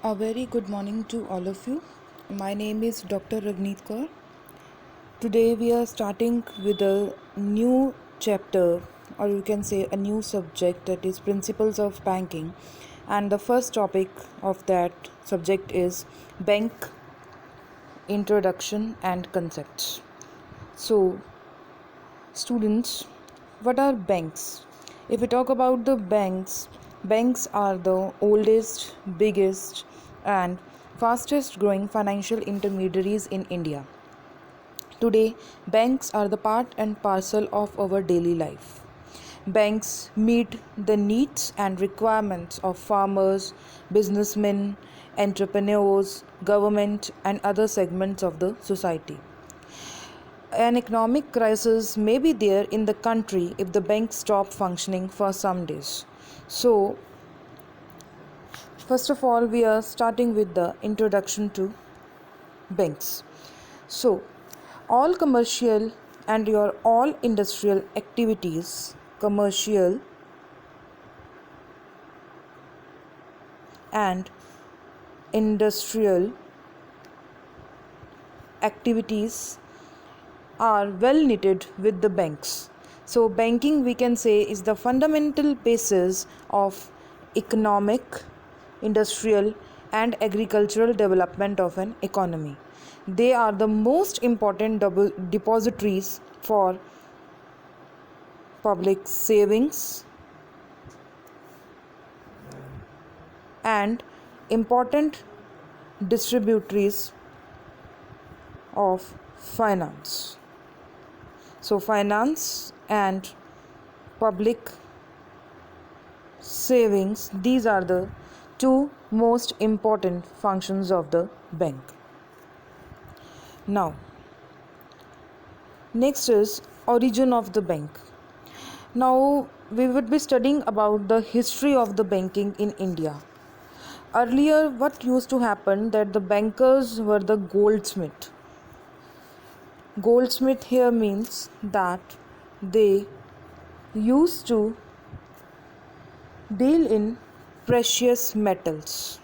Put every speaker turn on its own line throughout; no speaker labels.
A very good morning to all of you. My name is Dr. Ravneet Kaur. Today we are starting with a new chapter, or you can say a new subject, that is principles of banking. And the first topic of that subject is bank introduction and concepts. So, students, what are banks? If we talk about the banks, banks are the oldest, biggest, and fastest growing financial intermediaries in India. Today, banks are the part and parcel of our daily life. Banks meet the needs and requirements of farmers, businessmen, entrepreneurs, government, and other segments of the society. An economic crisis may be there in the country if the banks stop functioning for some days. So, first of all, we are starting with the introduction to banks. So, all commercial and your all industrial activities, commercial and industrial activities are well knitted with the banks. So, banking we can say is the fundamental basis of economic, industrial, and agricultural development of an economy. They are the most important depositories for public savings and important distributaries of finance. So, finance and public savings, these are the two most important functions of the bank. Now, next is origin of the bank. Now, we would be studying about the history of the banking in India. Earlier, what used to happen that the bankers were the goldsmith. Goldsmith here means that they used to deal in precious metals.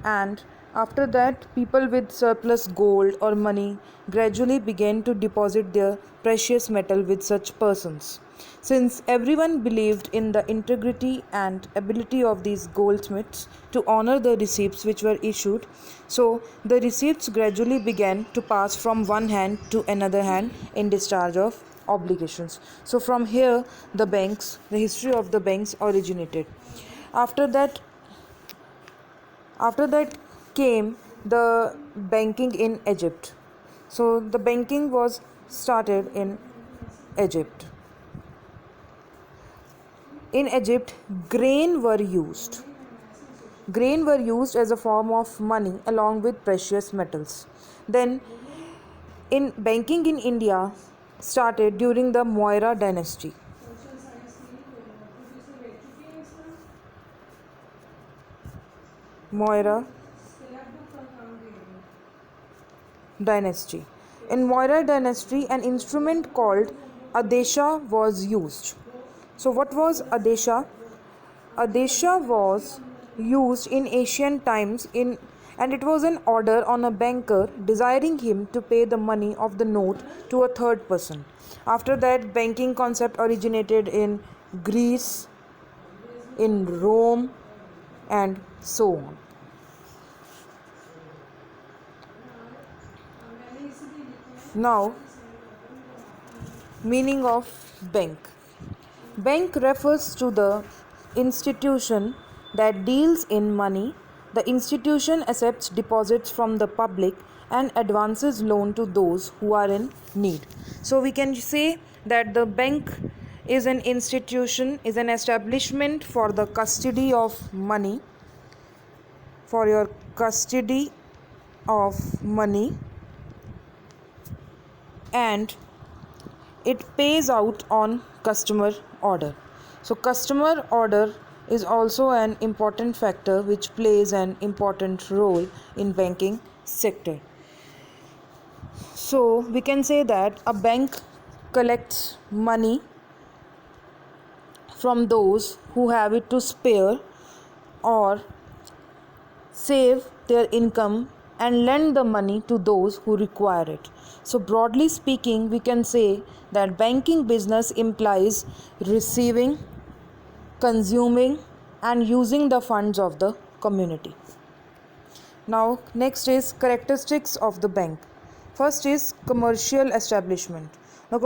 And after that, people with surplus gold or money gradually began to deposit their precious metal with such persons. Since everyone believed in the integrity and ability of these goldsmiths to honor the receipts which were issued, so the receipts gradually began to pass from one hand to another hand in discharge of obligations. So from here the history of the banks originated. After that came the banking in Egypt. So the banking was started in Egypt. In Egypt, grain were used as a form of money along with precious metals. Then in banking in India started during the Moira dynasty. Moira dynasty. In Moira dynasty, an instrument called Adesha was used. So, what was Adesha? Adesha was used in ancient times and it was an order on a banker desiring him to pay the money of the note to a third person. After that, banking concept originated in Greece, in Rome, and so on. Now, meaning of bank. Bank refers to the institution that deals in money. The institution accepts deposits from the public and advances loan to those who are in need. So we can say that the bank is an institution, is an establishment for the custody of money, for your custody of money, and it pays out on customer order. So customer order is also an important factor which plays an important role in banking sector. So we can say that a bank collects money from those who have it to spare or save their income and lend the money to those who require it. So, broadly speaking, we can say that banking business implies receiving, consuming, and using the funds of the community. Now, next is characteristics of the bank. First is commercial establishment. Now,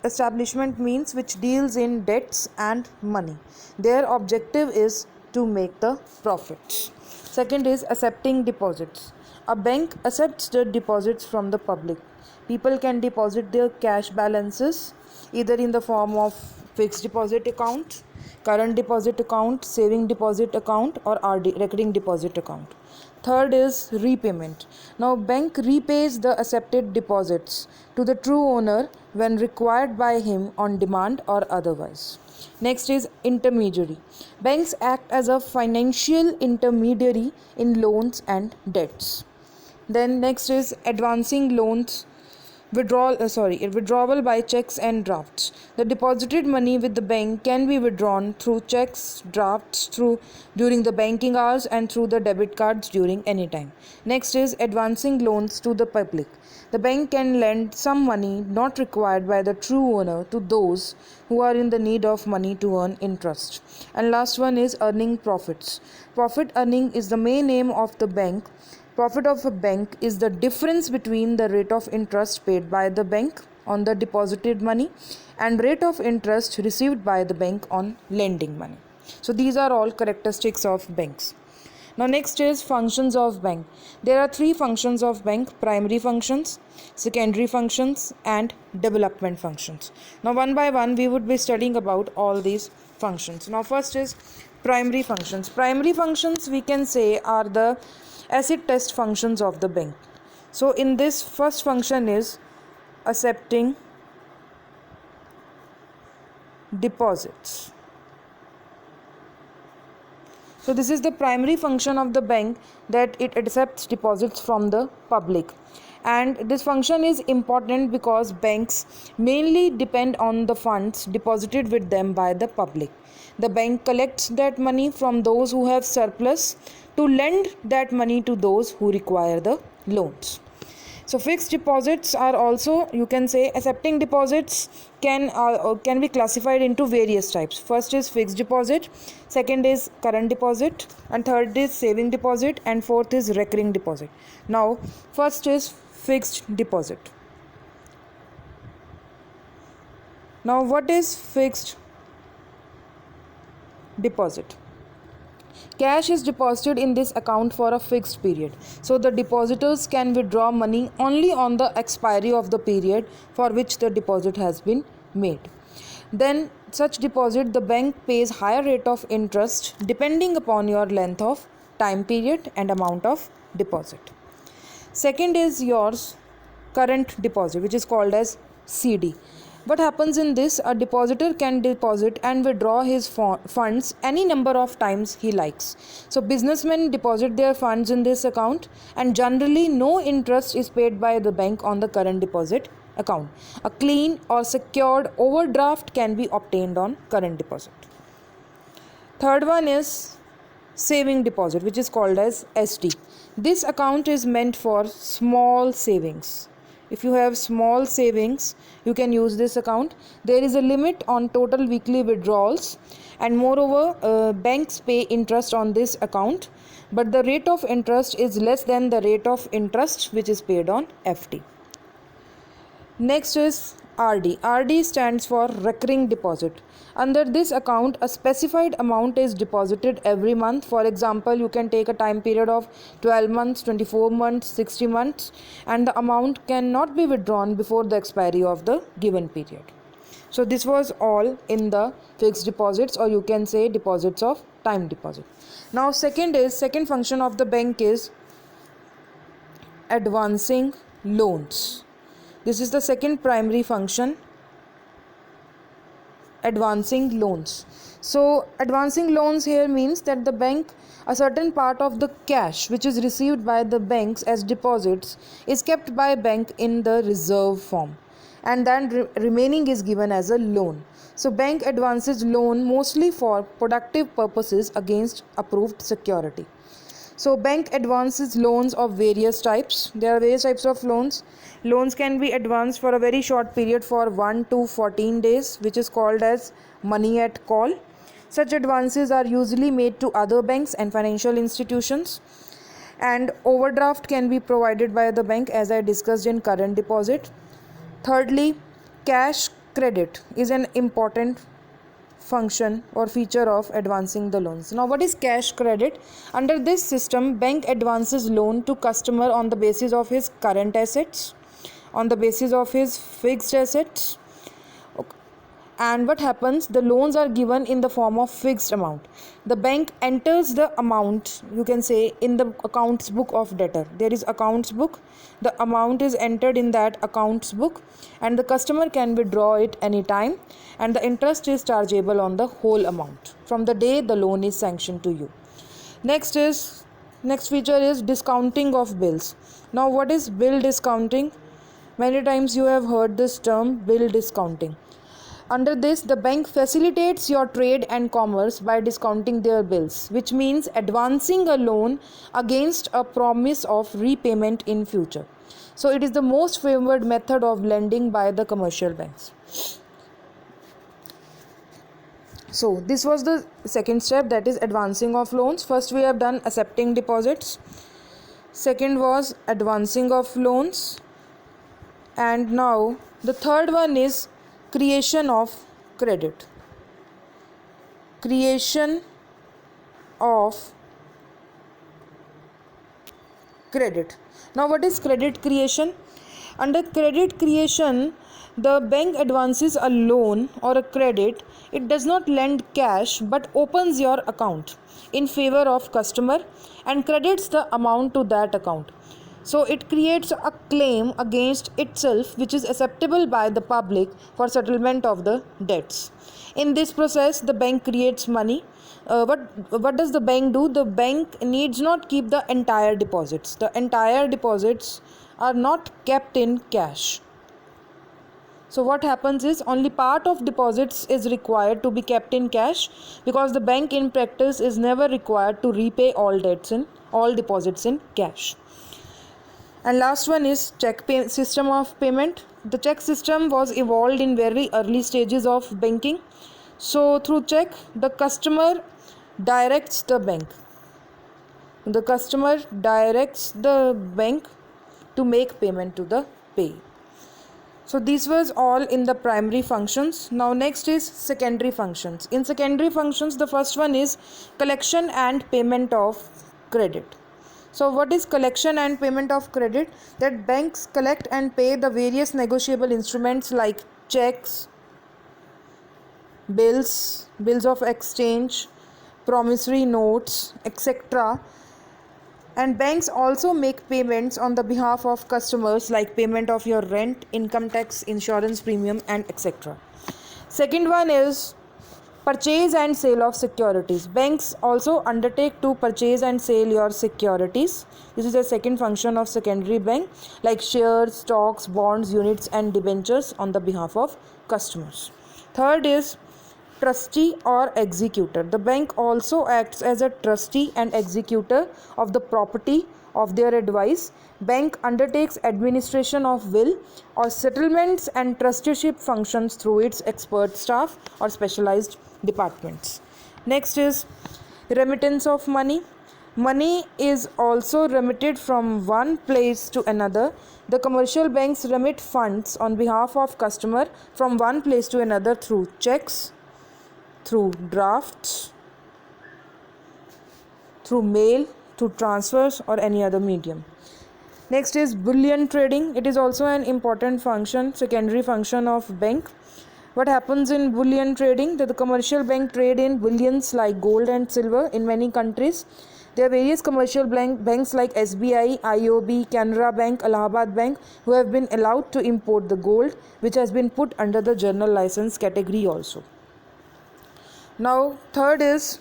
establishment means which deals in debts and money. Their objective is to make the profits. Second is accepting deposits. A bank accepts the deposits from the public. People can deposit their cash balances either in the form of fixed deposit account, current deposit account, saving deposit account, or RD, recurring deposit account. Third is repayment. Now, bank repays the accepted deposits to the true owner when required by him on demand or otherwise. Next is intermediary. Banks act as a financial intermediary in loans and debts. Then next is advancing loans, withdrawal by checks and drafts. The deposited money with the bank can be withdrawn through checks, drafts, through during the banking hours, and through the debit cards during any time. Next is advancing loans to the public. The bank can lend some money not required by the true owner to those who are in the need of money to earn interest. And last one is earning profits. Profit earning is the main aim of the bank. Profit of a bank is the difference between the rate of interest paid by the bank on the deposited money and rate of interest received by the bank on lending money. So these are all characteristics of banks. Now next is functions of bank. There are three functions of bank: primary functions, secondary functions, and development functions. Now one by one we would be studying about all these functions. Now first is primary functions. Primary functions we can say are the acid test functions of the bank. So in this, first function is accepting deposits. So this is the primary function of the bank, that it accepts deposits from the public. And this function is important because banks mainly depend on the funds deposited with them by the public. The bank collects that money from those who have surplus to lend that money to those who require the loans. So fixed deposits are also, you can say, accepting deposits can be classified into various types. First is fixed deposit, second is current deposit, and third is saving deposit, and fourth is recurring deposit. Now first is fixed deposit. Now what is fixed deposit? Cash is deposited in this account for a fixed period. So the depositors can withdraw money only on the expiry of the period for which the deposit has been made. Then such deposit, the bank pays higher rate of interest depending upon your length of time period and amount of deposit. Second is yours current deposit, which is called as CD. What happens in this? A depositor can deposit and withdraw his funds any number of times he likes. So businessmen deposit their funds in this account, and generally no interest is paid by the bank on the current deposit account. A clean or secured overdraft can be obtained on current deposit. Third one is saving deposit, which is called as SD. This account is meant for small savings. If you have small savings, you can use this account. There is a limit on total weekly withdrawals, and moreover, banks pay interest on this account, but the rate of interest is less than the rate of interest which is paid on FD. Next is RD. RD stands for recurring deposit. Under this account, a specified amount is deposited every month. For example, you can take a time period of 12 months, 24 months, 60 months, and the amount cannot be withdrawn before the expiry of the given period. So this was all in the fixed deposits, or you can say deposits of time deposit. Now second function of the bank is advancing loans. This is the second primary function, advancing loans. So advancing loans here means that the bank, a certain part of the cash which is received by the banks as deposits is kept by bank in the reserve form, and then remaining is given as a loan. So bank advances loan mostly for productive purposes against approved security. So bank advances loans of various types. There are various types of loans. Loans can be advanced for a very short period for 1 to 14 days, which is called as money at call. Such advances are usually made to other banks and financial institutions. And overdraft can be provided by the bank, as I discussed in current deposit. Thirdly, cash credit is an important function or feature of advancing the loans. Now, what is cash credit? Under this system, bank advances loan to customer on the basis of his current assets, on the basis of his fixed assets. And what happens? The loans are given in the form of fixed amount. The bank enters the amount, you can say, in the accounts book of debtor. There is accounts book. The amount is entered in that accounts book, and the customer can withdraw it anytime, and the interest is chargeable on the whole amount from the day the loan is sanctioned to you. Next feature is discounting of bills. Now, what is bill discounting? Many times you have heard this term, bill discounting. Under this, the bank facilitates your trade and commerce by discounting their bills, which means advancing a loan against a promise of repayment in future. So it is the most favored method of lending by the commercial banks. So this was the second step, that is advancing of loans. First we have done accepting deposits. Second was advancing of loans. And now the third one is creation of credit. Creation of credit. Now, what is credit creation? Under credit creation, the bank advances a loan or a credit. It does not lend cash but opens your account in favor of customer and credits the amount to that account. So it creates a claim against itself which is acceptable by the public for settlement of the debts. In this process, the bank creates money. What does the bank do? The bank needs not keep the entire deposits. The entire deposits are not kept in cash. So what happens is only part of deposits is required to be kept in cash, because the bank in practice is never required to repay all deposits in cash. And last one is system of payment. The check system was evolved in very early stages of banking. So through check, the customer directs the bank. The customer directs the bank to make payment to the pay. So this was all in the primary functions. Now next is secondary functions. In secondary functions, the first one is collection and payment of credit. So what is collection and payment of credit? That banks collect and pay the various negotiable instruments like checks, bills of exchange, promissory notes, etc. And banks also make payments on the behalf of customers like payment of your rent, income tax, insurance premium, and etc. Second one is purchase and sale of securities. Banks also undertake to purchase and sell your securities. This is the second function of secondary bank, like shares, stocks, bonds, units, and debentures on the behalf of customers. Third is trustee or executor. The bank also acts as a trustee and executor of the property of their advice. Bank undertakes administration of will or settlements and trusteeship functions through its expert staff or specialized departments. Next is remittance of money. Money is also remitted from one place to another. The commercial banks remit funds on behalf of customer from one place to another through checks, through drafts, through mail, through transfers, or any other medium. Next is bullion trading. It is also an important function, secondary function of bank. What happens in bullion trading? That the commercial bank trade in bullions like gold and silver in many countries. There are various commercial banks like SBI, IOB, Canara Bank, Allahabad Bank who have been allowed to import the gold, which has been put under the general license category also. Now third is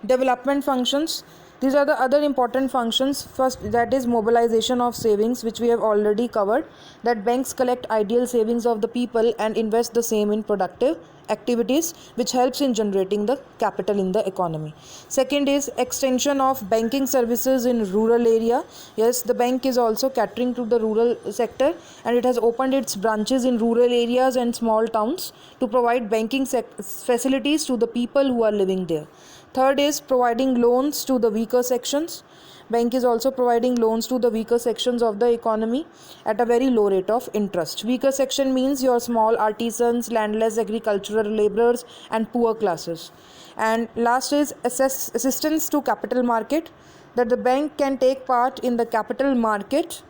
development functions. These are the other important functions. First, that is mobilization of savings, which we have already covered, that banks collect ideal savings of the people and invest the same in productive activities, which helps in generating the capital in the economy. Second is extension of banking services in rural area. Yes, the bank is also catering to the rural sector, and it has opened its branches in rural areas and small towns to provide banking facilities to the people who are living there. Third is providing loans to the weaker sections. Bank is also providing loans to the weaker sections of the economy at a very low rate of interest. Weaker section means your small artisans, landless agricultural laborers and poor classes. And last is assistance to capital market, that the bank can take part in the capital market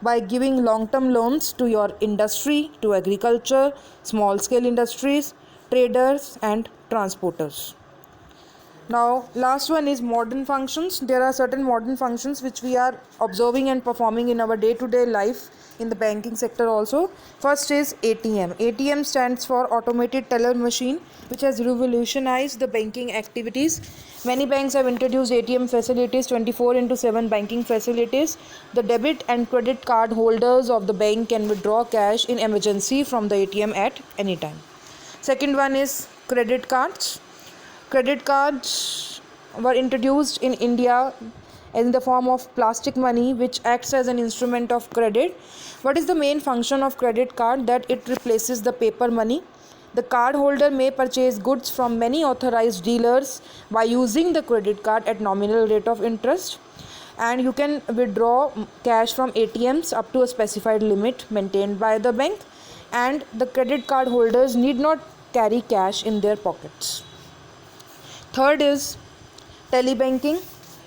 by giving long-term loans to your industry, to agriculture, small-scale industries, traders and transporters. Now, last one is modern functions. There are certain modern functions which we are observing and performing in our day-to-day life in the banking sector also. First is ATM. ATM stands for Automated Teller Machine, which has revolutionized the banking activities. Many banks have introduced ATM facilities, 24/7 banking facilities. The debit and credit card holders of the bank can withdraw cash in emergency from the ATM at any time. Second one is credit cards. Credit cards were introduced in India in the form of plastic money, which acts as an instrument of credit. What is the main function of credit card? That it replaces the paper money. The card holder may purchase goods from many authorized dealers by using the credit card at nominal rate of interest, and you can withdraw cash from ATMs up to a specified limit maintained by the bank, and the credit card holders need not carry cash in their pockets. Third is telebanking.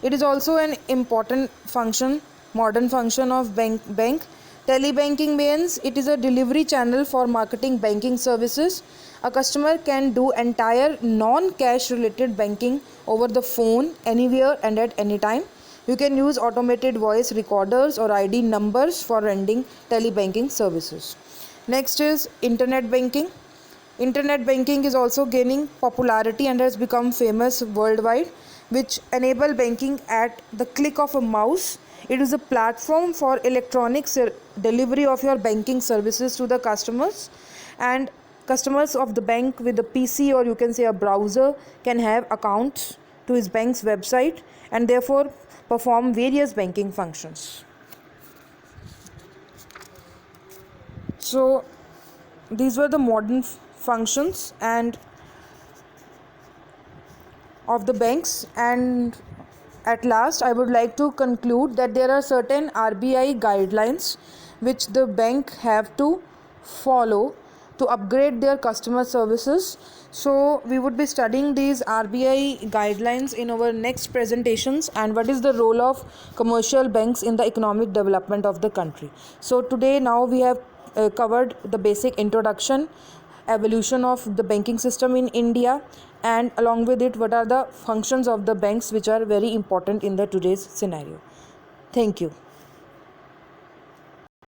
It is also an important function, modern function of bank. Telebanking means it is a delivery channel for marketing banking services. A customer can do entire non-cash related banking over the phone anywhere and at any time. You can use automated voice recorders or ID numbers for rendering telebanking services. Next is internet banking. Internet banking is also gaining popularity and has become famous worldwide, which enable banking at the click of a mouse. It is a platform for electronic delivery of your banking services to the customers, and customers of the bank with a PC, or you can say a browser, can have accounts to his bank's website and therefore perform various banking functions. So these were the modern functions and of the banks, and at last I would like to conclude that there are certain RBI guidelines which the bank have to follow to upgrade their customer services. So we would be studying these RBI guidelines in our next presentations, and what is the role of commercial banks in the economic development of the country. So today now we have covered the basic introduction, evolution of the banking system in India, and along with it what are the functions of the banks which are very important in the today's scenario. Thank you.